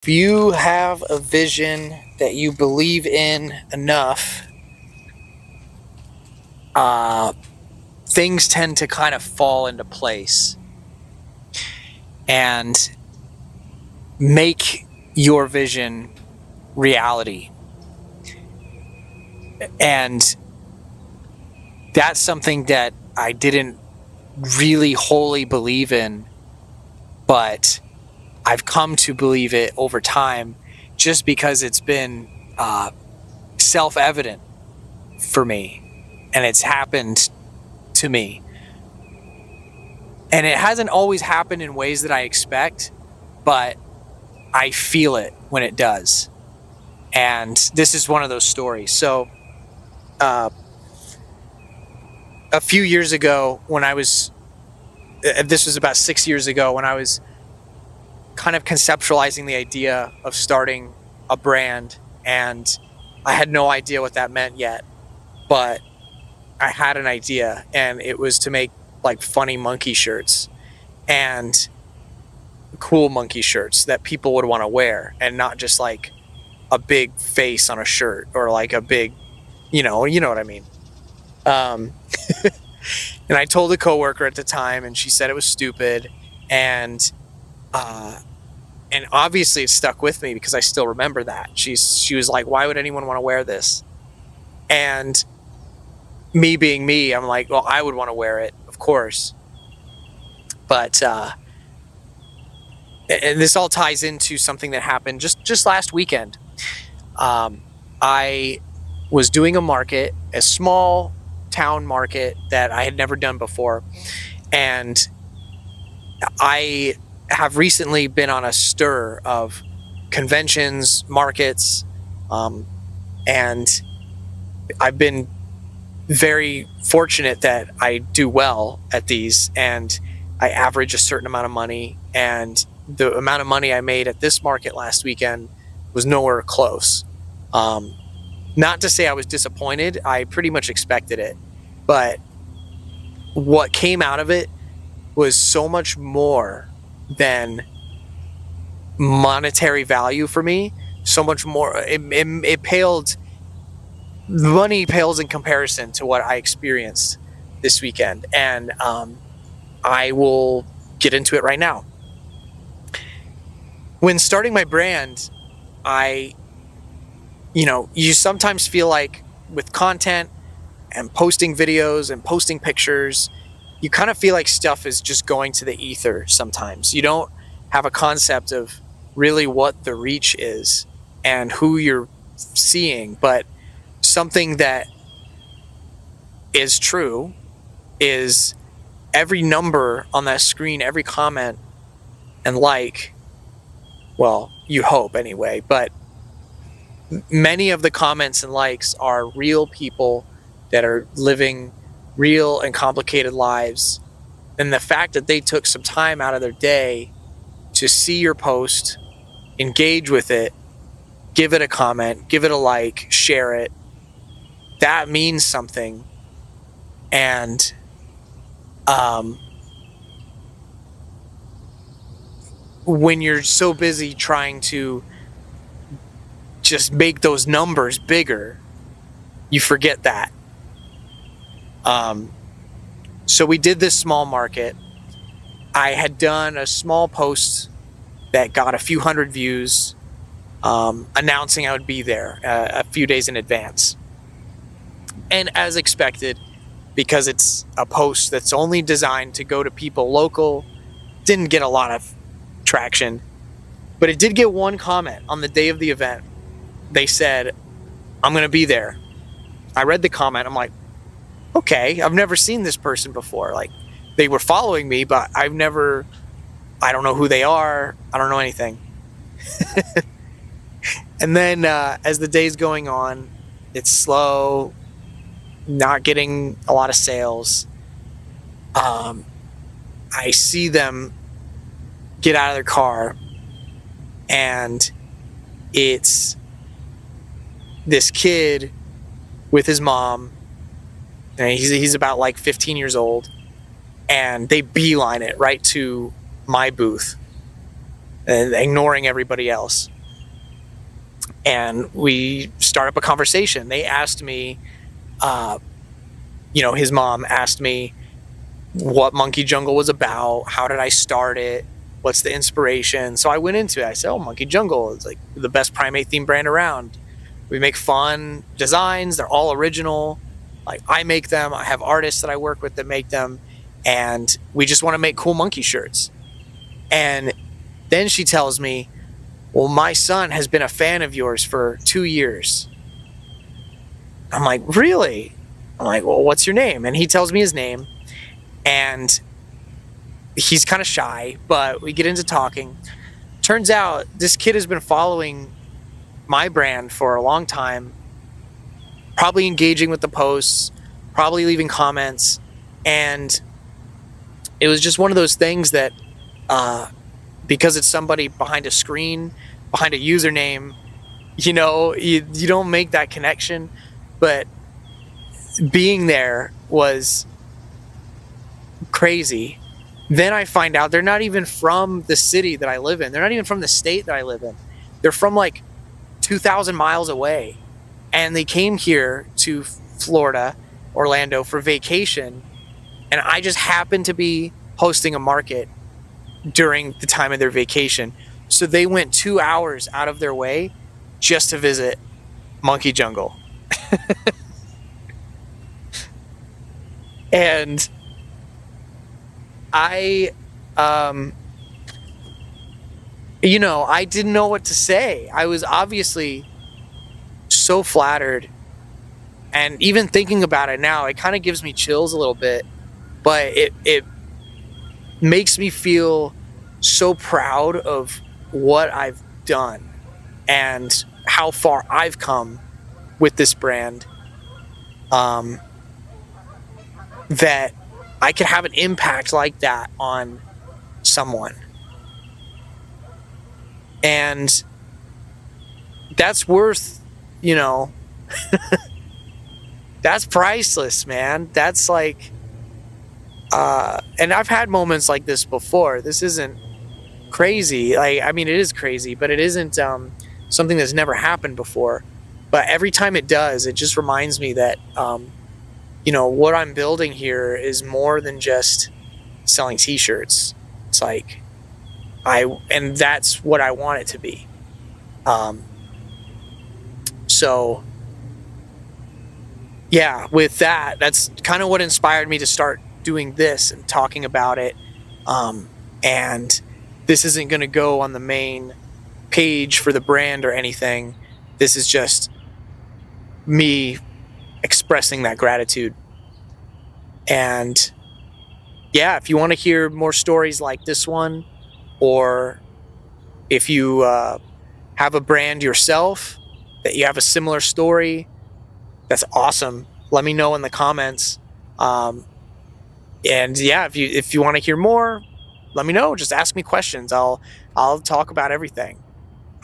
If you have a vision that you believe in enough, uh, things tend to kind of fall into place and make your vision reality. And that's something that I didn't really wholly believe in, but I've come to believe it over time just because it's been self-evident for me and it's happened to me. And it hasn't always happened in ways that I expect, but I feel it when it does. And this is one of those stories. So a few years ago when this was about 6 years ago when I was kind of conceptualizing the idea of starting a brand, and I had no idea what that meant yet, but I had an idea, and it was to make like funny monkey shirts and cool monkey shirts that people would want to wear, and not just like a big face on a shirt or like a big, you know what I mean. And I told a coworker at the time, and she said it was stupid, and obviously it stuck with me because I still remember that. She was like, "Why would anyone want to wear this?" And me being me, I'm like, "Well, I would want to wear it, of course." But and this all ties into something that happened just last weekend. I was doing a market, a small town market that I had never done before, and I have recently been on a stir of conventions, markets, and I've been very fortunate that I do well at these, and I average a certain amount of money, and the amount of money I made at this market last weekend was nowhere close. Not to say I was disappointed, I pretty much expected it, but what came out of it was so much more than monetary value for me. So much more. It paled. Money pales in comparison to what I experienced this weekend, and I will get into it right now. When starting my brand, you sometimes feel like with content and posting videos and posting pictures, you kind of feel like stuff is just going to the ether sometimes. You don't have a concept of really what the reach is and who you're seeing, but something that is true is every number on that screen, every comment and like, well, you hope anyway, but many of the comments and likes are real people that are living real and complicated lives. And the fact that they took some time out of their day to see your post, engage with it, give it a comment, give it a like, share it, that means something. And when you're so busy trying to just make those numbers bigger, you forget that. So we did this small market. I had done a small post that got a few hundred views, announcing I would be there a few days in advance. And as expected, because it's a post that's only designed to go to people local, didn't get a lot of traction. But it did get one comment on the day of the event. They said, "I'm going to be there." I read the comment. I'm like, okay, I've never seen this person before. Like, they were following me, but I don't know who they are. I don't know anything. And then as the day's going on, it's slow, not getting a lot of sales. I see them get out of their car, and it's this kid with his mom, and he's about like 15 years old, and they beeline it right to my booth. and ignoring everybody else. And we start up a conversation. They asked me, his mom asked me what Monkey Jungle was about, how did I start it, what's the inspiration. So I went into it. I said, Monkey Jungle is like the best primate themed brand around. We make fun designs. They're all original. Like, I make them. I have artists that I work with that make them. And we just want to make cool monkey shirts. And then she tells me, well, my son has been a fan of yours for 2 years. I'm like, really? I'm like, well, what's your name? And he tells me his name. And he's kind of shy, but we get into talking. Turns out this kid has been following my brand for a long time, probably engaging with the posts, probably leaving comments. And it was just one of those things that, because it's somebody behind a screen, behind a username, you don't make that connection. But being there was crazy. Then I find out they're not even from the city that I live in. They're not even from the state that I live in. They're from like 2,000 miles away. And they came here to Florida, Orlando, for vacation. And I just happened to be hosting a market during the time of their vacation. So they went 2 hours out of their way just to visit Monkey Jungle. And I didn't know what to say. I was obviously so flattered. And even thinking about it now, it kind of gives me chills a little bit. But it makes me feel so proud of what I've done and how far I've come with this brand, that I could have an impact like that on someone. And that's worth, that's priceless, man. That's like, and I've had moments like this before. This isn't crazy. It is crazy, but it isn't something that's never happened before. But every time it does, it just reminds me that, what I'm building here is more than just selling t-shirts. It's like, and that's what I want it to be. So yeah, with that, that's kind of what inspired me to start doing this and talking about it. And this isn't going to go on the main page for the brand or anything. This is just me expressing that gratitude. And yeah, if you want to hear more stories like this one, or if you have a brand yourself that you have a similar story, that's awesome. Let me know in the comments. And yeah, if you want to hear more, let me know. Just ask me questions. I'll talk about everything.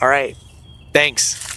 All right. Thanks.